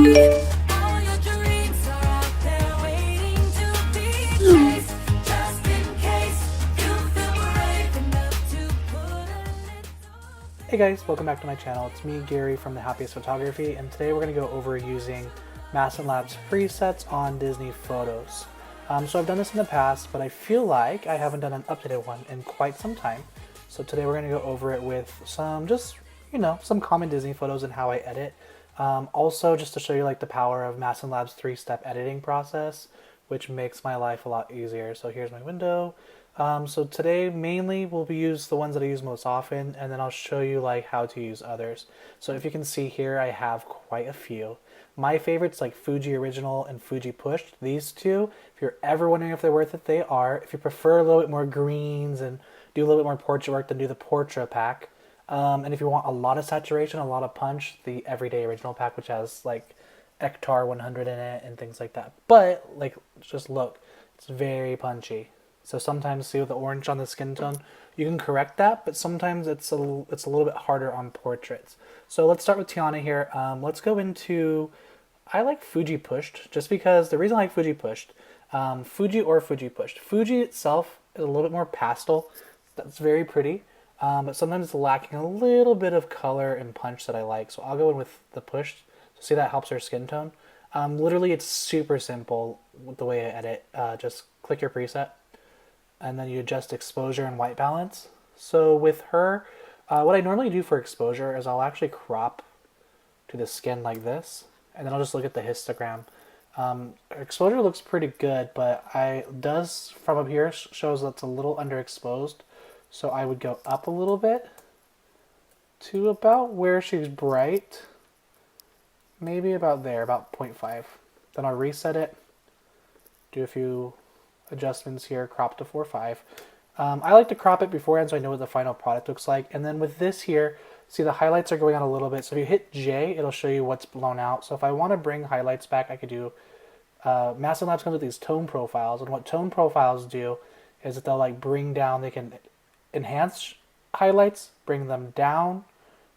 Hey guys, welcome back to my channel. It's me, Gary from The Happiest Photography, and today we're going to go over using MASTIN LABS presets on Disney photos. So I've done this in the past, but I feel like I haven't done an updated one in quite some time. So today we're going to go over it with some some common Disney photos and how I edit. Also just to show you like the power of MASTIN LABS 3-step editing process, which makes my life a lot easier. So here's my window. So today mainly we'll use the ones that I use most often, and then I'll show you like how to use others. So if you can see here, I have quite a few. My favorites like Fuji Original and Fuji Pushed, these two. If you're ever wondering if they're worth it, they are. If you prefer a little bit more greens and do a little bit more portrait work, then do the Portrait pack. And if you want a lot of saturation, a lot of punch, the Everyday Original pack, which has like Hectar 100 in it and things like that. But like, just look, it's very punchy. So sometimes, see with the orange on the skin tone, you can correct that, but sometimes it's a little bit harder on portraits. So let's start with Tiana here. Let's go into, I like Fuji Pushed, just because the reason I like Fuji Pushed, Fuji or Fuji Pushed. Fuji itself is a little bit more pastel. That's very pretty, but sometimes it's lacking a little bit of color and punch that I like. So I'll go in with the Pushed. So see, that helps her skin tone. Literally, it's super simple with the way I edit. Just click your preset, and then you adjust exposure and white balance. So with her, what I normally do for exposure is I'll actually crop to the skin like this, and then I'll just look at the histogram. Exposure looks pretty good, but from up here shows that's a little underexposed. So I would go up a little bit to about where she's bright, maybe about there, about 0.5. Then I'll reset it, do a few adjustments here, crop to 4.5. I like to crop it beforehand so I know what the final product looks like. And then with this here, see the highlights are going on a little bit. So if you hit J, it'll show you what's blown out. So if I want to bring highlights back, I could do, MASTIN LABS comes with these tone profiles. And what tone profiles do is that they'll like bring down, they can enhance highlights, bring them down,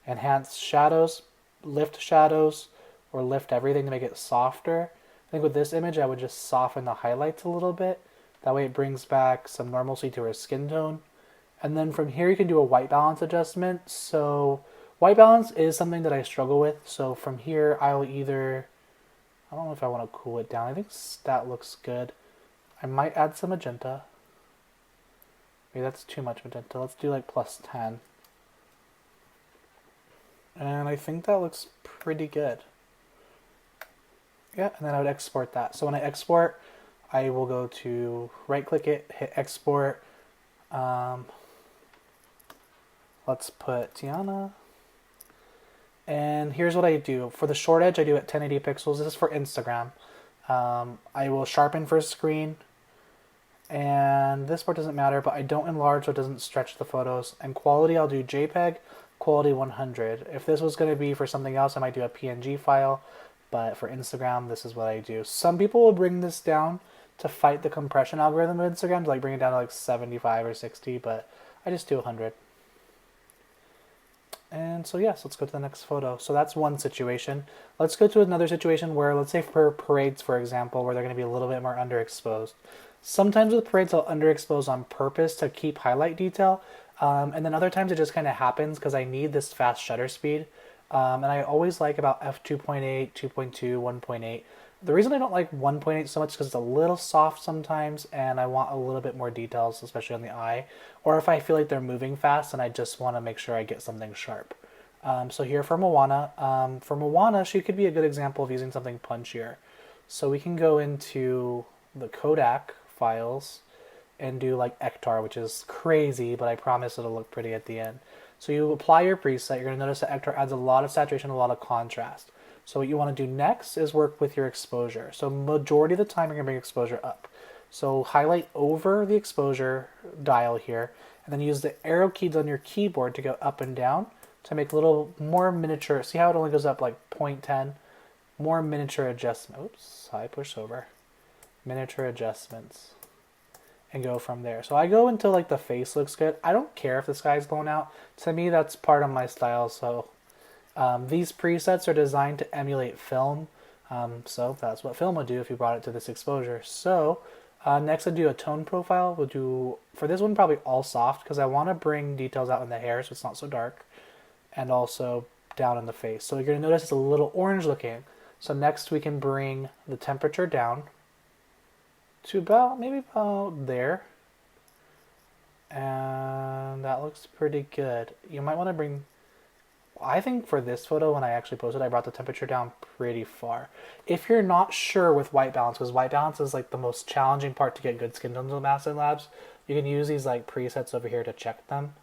enhance shadows, or lift everything to make it softer. I think with this image, I would just soften the highlights a little bit. That way it brings back some normalcy to her skin tone. And then from here you can do a white balance adjustment. So white balance is something that I struggle with. So from here I'll either, I don't know if I want to cool it down. I think that looks good. I might add some magenta. Maybe that's too much magenta. Let's do like +10. And I think that looks pretty good. Yeah, and then I would export that. So when I export, I will go to right click it, hit export. Let's put Tiana. And here's what I do. For the short edge, I do at 1080 pixels. This is for Instagram. I will sharpen first screen. And this part doesn't matter, but I don't enlarge so it doesn't stretch the photos. And quality, I'll do JPEG, quality 100. If this was going to be for something else, I might do a PNG file. But for Instagram, this is what I do. Some people will bring this down to fight the compression algorithm of Instagram, to like bring it down to like 75 or 60, but I just do 100. And so yes, let's go to the next photo. So that's one situation. Let's go to another situation where, let's say for parades, for example, where they're going to be a little bit more underexposed. Sometimes with parades, I'll underexpose on purpose to keep highlight detail. And then other times it just kind of happens because I need this fast shutter speed. And I always like about f2.8, 2.2, 1.8. The reason I don't like 1.8 so much is because it's a little soft sometimes, and I want a little bit more details, especially on the eye. Or if I feel like they're moving fast and I just want to make sure I get something sharp. So here for Moana, she could be a good example of using something punchier. So we can go into the Kodak files and do like Hectar, which is crazy, but I promise it'll look pretty at the end. So you apply your preset, you're going to notice that Hectar adds a lot of saturation, a lot of contrast. So what you want to do next is work with your exposure. So majority of the time you're going to bring exposure up. So highlight over the exposure dial here, and then use the arrow keys on your keyboard to go up and down to make a little more miniature. See how it only goes up like 0.10? More miniature adjustment. Oops, I pushed over. Miniature adjustments. And go from there. So I go until like the face looks good. I don't care if the sky's blown out. To me, that's part of my style. So these presets are designed to emulate film. So that's what film would do if you brought it to this exposure. So next I'd do a tone profile. We'll do, for this one, probably all soft because I want to bring details out in the hair so it's not so dark, and also down in the face. So you're going to notice it's a little orange looking. So next we can bring the temperature down to maybe about there. And that looks pretty good. You might want to bring, I think for this photo, when I actually posted, I brought the temperature down pretty far. If you're not sure with white balance, because white balance is like the most challenging part to get good skin tones with MASTIN Labs, you can use these like presets over here to check them,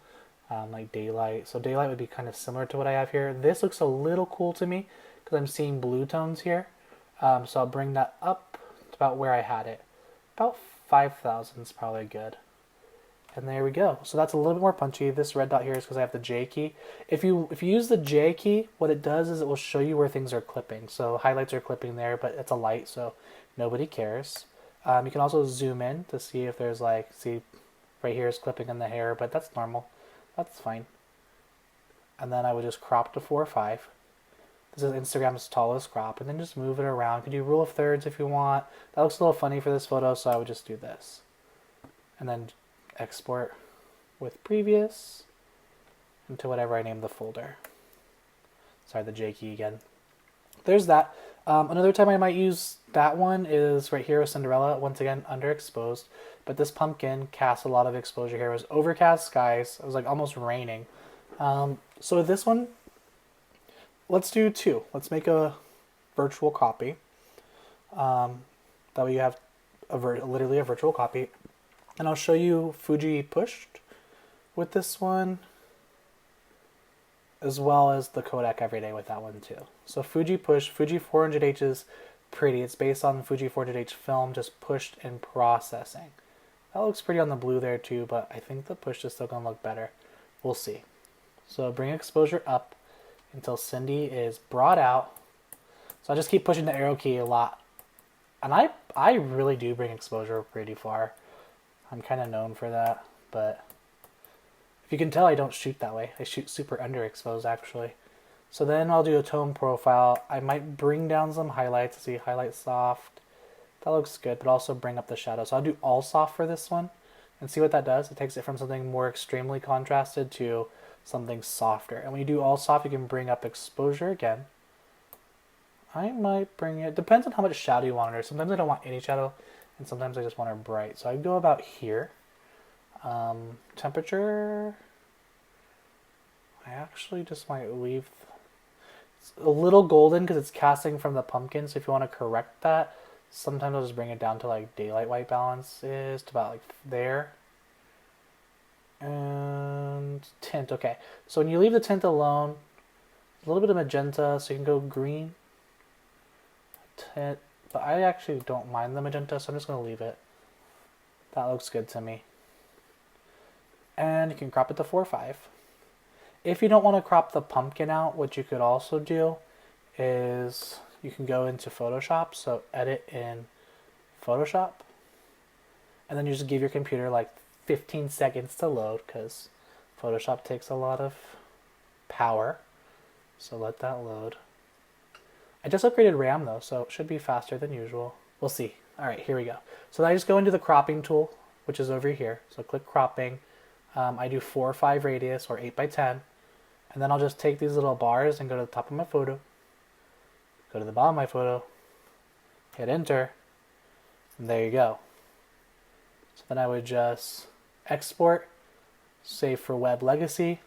like daylight. So daylight would be kind of similar to what I have here. This looks a little cool to me because I'm seeing blue tones here. So I'll bring that up to about where I had it. About 5,000 is probably good. And there we go. So that's a little bit more punchy. This red dot here is because I have the J key. If you use the J key, what it does is it will show you where things are clipping. So highlights are clipping there, but it's a light, so nobody cares. You can also zoom in to see if there's like, see right here is clipping in the hair, but that's normal. That's fine. And then I would just crop to 4 or 5. This is Instagram's tallest crop, and then just move it around. You can do rule of thirds if you want. That looks a little funny for this photo, so I would just do this. And then export with previous into whatever I name the folder. Sorry, the J key again. There's that. Another time I might use that one is right here with Cinderella, once again underexposed, but this pumpkin casts a lot of exposure here. It was overcast skies. It was like almost raining. So with this one, let's do 2. Let's make a virtual copy. That way you have literally a virtual copy. And I'll show you Fuji pushed with this one, as well as the Kodak Everyday with that one too. So Fuji push, Fuji 400H is pretty. It's based on Fuji 400H film, just pushed in processing. That looks pretty on the blue there too, but I think the push is still going to look better. We'll see. So bring exposure up until Cindy is brought out. So I just keep pushing the arrow key a lot. And I really do bring exposure pretty far. I'm kind of known for that, but if you can tell, I don't shoot that way. I shoot super underexposed actually. So then I'll do a tone profile. I might bring down some highlights. See, highlight soft. That looks good, but also bring up the shadow. So I'll do all soft for this one and see what that does. It takes it from something more extremely contrasted to something softer. And when you do all soft, you can bring up exposure again. I might bring it, depends on how much shadow you want under. Sometimes I don't want any shadow, and sometimes I just want it bright. So I go about here. Temperature, I actually just might leave, it's a little golden because it's casting from the pumpkin. So if you want to correct that, sometimes I'll just bring it down to like daylight white balance is to about like there. And tint, okay. So when you leave the tint alone, a little bit of magenta, so you can go green. Tint, but I actually don't mind the magenta, so I'm just going to leave it. That looks good to me. And you can crop it to 4 or 5. If you don't want to crop the pumpkin out, what you could also do is you can go into Photoshop, so edit in Photoshop, and then you just give your computer like 15 seconds to load because Photoshop takes a lot of power, so let that load. I just upgraded RAM though, so it should be faster than usual. We'll see. Alright, here we go. So then I just go into the cropping tool, which is over here. So click cropping. I do 4 or 5 radius or 8 by 10. And then I'll just take these little bars and go to the top of my photo. Go to the bottom of my photo. Hit enter. And there you go. So then I would just export, save for web legacy.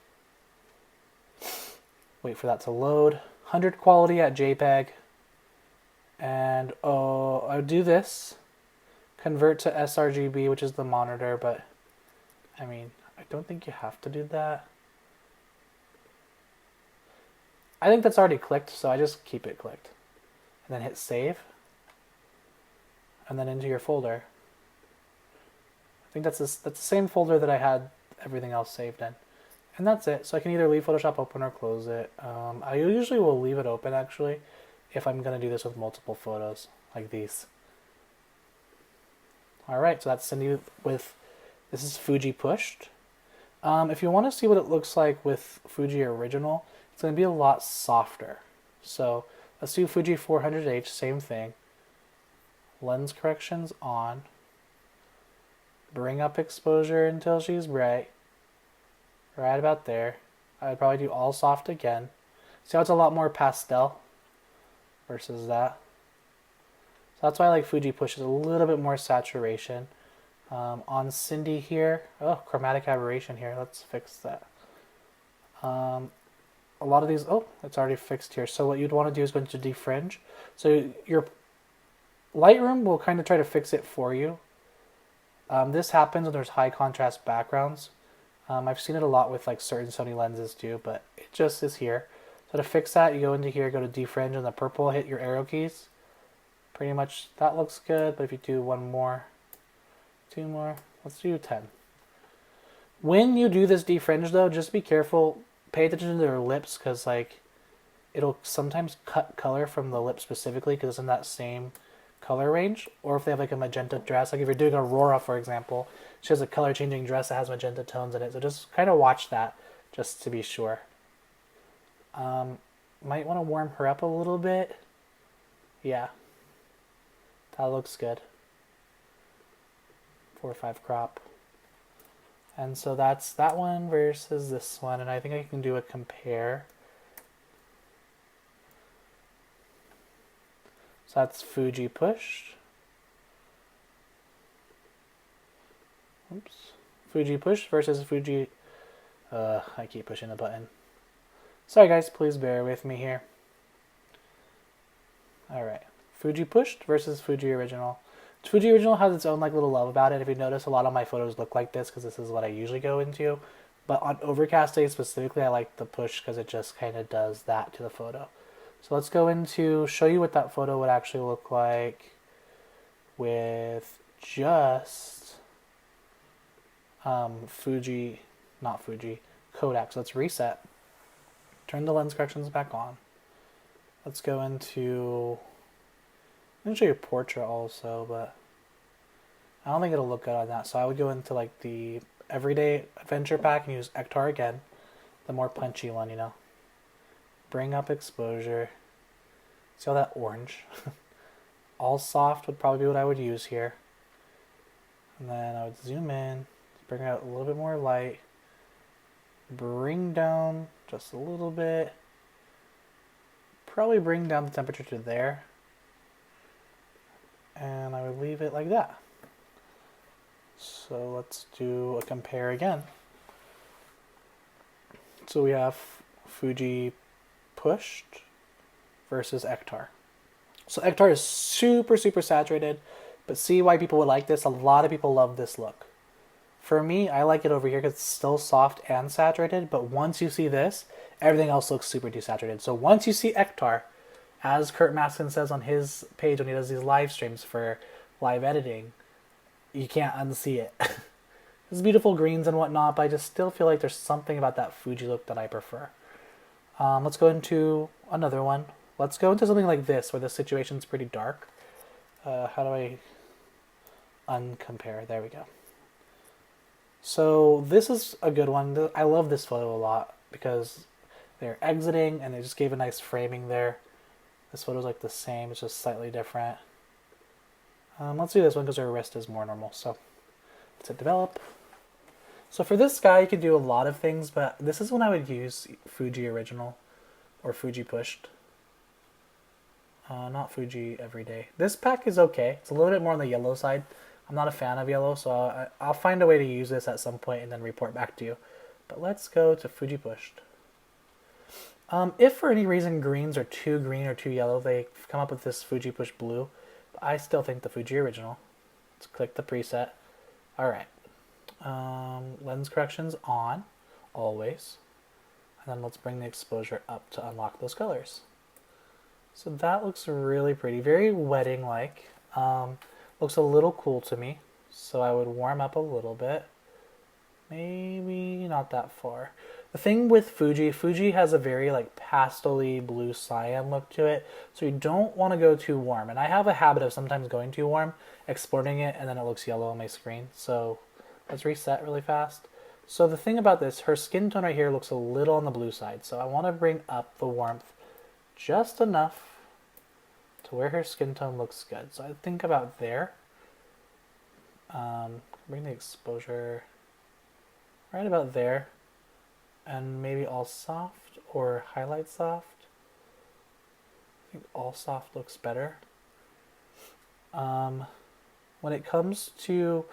Wait for that to load. 100 quality at JPEG. And I would do this. Convert to sRGB, which is the monitor, but I mean, I don't think you have to do that. I think that's already clicked, so I just keep it clicked. And then hit save. And then into your folder. I think that's the same folder that I had everything else saved in. And that's it. So I can either leave Photoshop open or close it. I usually will leave it open actually if I'm going to do this with multiple photos like these. Alright, so that's Cindy with, this is Fuji pushed. If you want to see what it looks like with Fuji original, it's going to be a lot softer. So Let's do Fuji 400H, same thing. Lens corrections on. Bring up exposure until she's bright. Right about there. I'd probably do all soft again. See how it's a lot more pastel versus that. So that's why I like Fuji pushes a little bit more saturation. On Cindy here, oh, chromatic aberration here. Let's fix that. A lot of these, oh, it's already fixed here. So what you'd want to do is go into defringe. So your Lightroom will kind of try to fix it for you. This happens when there's high contrast backgrounds. I've seen it a lot with like certain Sony lenses too, but it just is here. So to fix that, you go into here, go to defringe, and the purple, hit your arrow keys. Pretty much that looks good, but if you do one more, two more, let's do 10. When you do this defringe though, just be careful. Pay attention to their lips, because like it'll sometimes cut color from the lip specifically because it's in that same color range. Or if they have like a magenta dress, like if you're doing Aurora for example, she has a color changing dress that has magenta tones in it. So just kind of watch that just to be sure. Might want to warm her up a little bit. Yeah, that looks good. 4:5 crop. And so that's that one versus this one, and I think I can do a compare. So that's Fuji pushed. Oops. Fuji pushed versus Fuji. I keep pushing the button. Sorry guys, please bear with me here. Alright. Fuji pushed versus Fuji original. Fuji original has its own like little love about it. If you notice, a lot of my photos look like this because this is what I usually go into. But on overcast days specifically, I like the push because it just kind of does that to the photo. So let's go into show you what that photo would actually look like with just Fuji, not Fuji, Kodak. So let's reset. Turn the lens corrections back on. Let's go into, I'm going to show you portrait also, but I don't think it'll look good on that. So I would go into like the everyday adventure pack and use Ektar again, the more punchy one, you know. Bring up exposure. See all that orange? All soft would probably be what I would use here. And then I would zoom in, bring out a little bit more light, bring down just a little bit, probably bring down the temperature to there, and I would leave it like that. So let's do a compare again. So we have Fuji pushed versus Ektar. So Ektar is super saturated, but see why people would like this? A lot of people love this look. For me, I like it over here because it's still soft and saturated, but once you see this, everything else looks super desaturated. So once you see Ektar, as Kurt Maskin says on his page when he does these live streams for live editing, you can't unsee it. It's beautiful greens and whatnot, but I just still feel like there's something about that Fuji look that I prefer. Let's go into another one. Let's go into something like this, where the situation's pretty dark. How do I uncompare? There we go. So this is a good one. I love this photo a lot because they're exiting and they just gave a nice framing there. This photo's like the same, it's just slightly different. Let's do this one because her wrist is more normal. So let's hit develop. So for this guy, you can do a lot of things, but this is when I would use Fuji original or Fuji pushed. Not Fuji everyday. This pack is okay. It's a little bit more on the yellow side. I'm not a fan of yellow, so I'll find a way to use this at some point and then report back to you. But let's go to Fuji pushed. If for any reason greens are too green or too yellow, they come up with this Fuji push blue. But I still think the Fuji original. Let's click the preset. Alright. Lens corrections on, always. And then let's bring the exposure up to unlock those colors. So that looks really pretty. Very wedding-like. Looks a little cool to me. So I would warm up a little bit. Maybe not that far. The thing with Fuji has a very like pastel-y blue cyan look to it. So you don't want to go too warm. And I have a habit of sometimes going too warm, exporting it, and then it looks yellow on my screen. So let's reset really fast. So the thing about this, her skin tone right here looks a little on the blue side. So I want to bring up the warmth just enough to where her skin tone looks good. So I think about there. Bring the exposure right about there, and maybe all soft or highlight soft. I think all soft looks better. When it comes to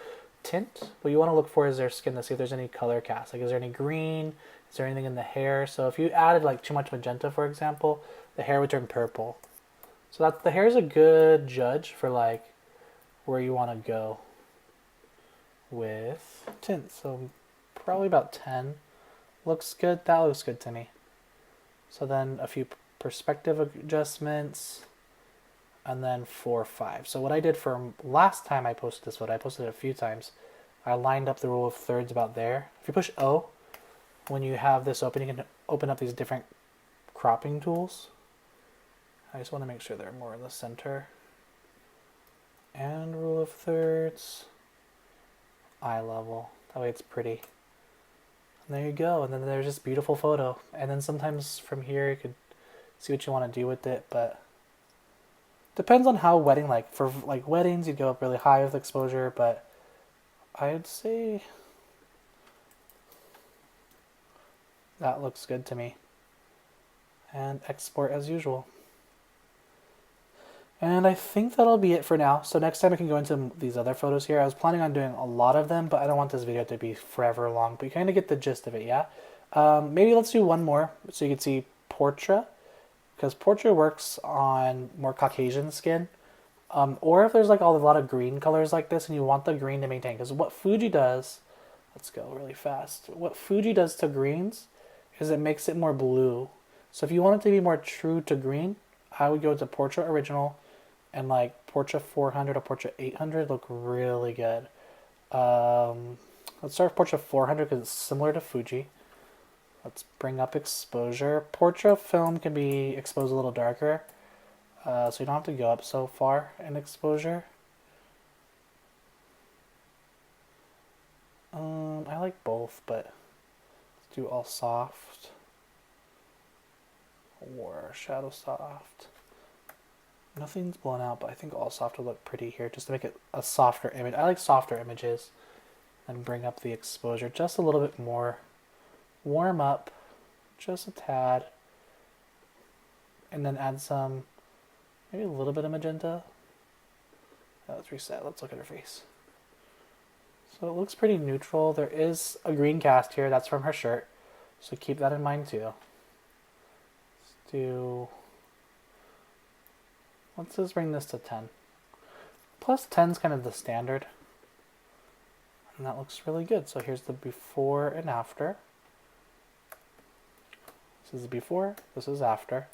tint, what you want to look for is their skin to see if there's any color cast. Like, is there any green? Is there anything in the hair? So if you added like too much magenta, for example, the hair would turn purple. So that the hair is a good judge for like where you want to go with tint. So probably about 10 looks good. That looks good to me. So then a few perspective adjustments, and then 4 or 5. So what I did for last time I posted this photo, I posted it a few times. I lined up the rule of thirds about there. If you push O, when you have this open, you can open up these different cropping tools. I just want to make sure they're more in the center. And rule of thirds, eye level. That way it's pretty. And there you go. And then there's this beautiful photo. And then sometimes from here you could see what you want to do with it, but depends on how wedding, like for like weddings, you'd go up really high with exposure, but I'd say that looks good to me. And export as usual. And I think that'll be it for now. So next time I can go into these other photos here. I was planning on doing a lot of them, but I don't want this video to be forever long. But you kind of get the gist of it, yeah? Maybe let's do one more so you can see portrait. Because portrait works on more Caucasian skin. Or if there's like a lot of green colors like this and you want the green to maintain. Because what Fuji does, let's go really fast. What Fuji does to greens is it makes it more blue. So if you want it to be more true to green, I would go to Portrait Original, and like Portrait 400 or Portrait 800 look really good. Let's start with Portrait 400 because it's similar to Fuji. Let's bring up exposure. Portrait film can be exposed a little darker, so you don't have to go up so far in exposure. I like both, but let's do all soft or shadow soft. Nothing's blown out, but I think all soft will look pretty here just to make it a softer image. I like softer images. And bring up the exposure just a little bit more. Warm up just a tad. And then add some, maybe a little bit of magenta. Let's reset. Let's look at her face. So it looks pretty neutral. There is a green cast here. That's from her shirt. So keep that in mind too. Let's just bring this to 10. Plus 10 is kind of the standard. And that looks really good. So here's the before and after. This is before, this is after.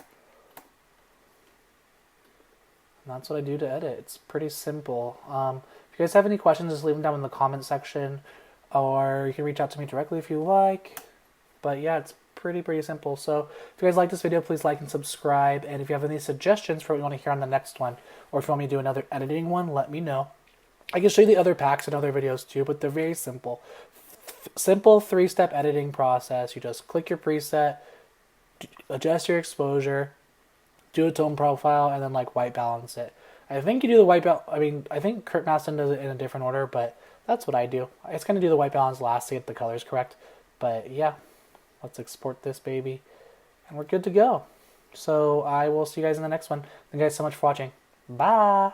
And that's what I do to edit. It's pretty simple. If you guys have any questions, just leave them down in the comment section. Or you can reach out to me directly if you like. But yeah, it's pretty simple. So if you guys like this video, please like and subscribe. And if you have any suggestions for what you want to hear on the next one, or if you want me to do another editing one, let me know. I can show you the other packs in other videos too, but they're very simple. Simple 3-step editing process. You just click your preset, adjust your exposure, do a tone profile, and then like white balance it. I think you do the white balance. I mean, I think Kurt Mastin does it in a different order, but that's what I do. I just kind of do the white balance last to get the colors correct. But yeah. Let's export this baby, and we're good to go. So I will see you guys in the next one. Thank you guys so much for watching. Bye!